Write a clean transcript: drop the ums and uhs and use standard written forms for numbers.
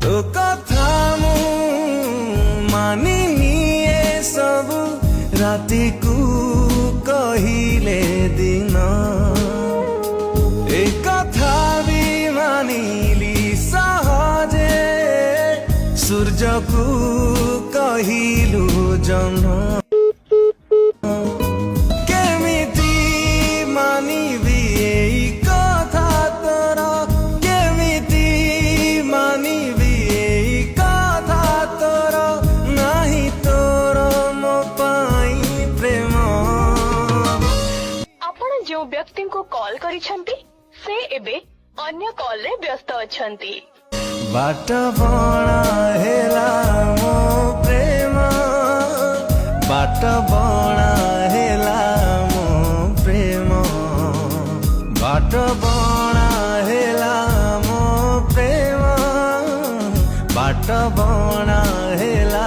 तो कथा मु मानी निए सब राति को कहिले दिन ए कथा भी मानिली सहजे सूर्य को कहिलु जन्म केमिति मानिबी एई कथा तोर केमिति मानिबी एई कथा तोर नाही तोर मो पाई प्रेम आपण जो व्यक्ति को कॉल करिसंती से एबे अन्य कॉल रे व्यस्त अछंती बाट बणा हेला मो प्रेम बाट बणा हेला मो प्रेम बाट बणा हेला मो प्रेम बाट बणा हेला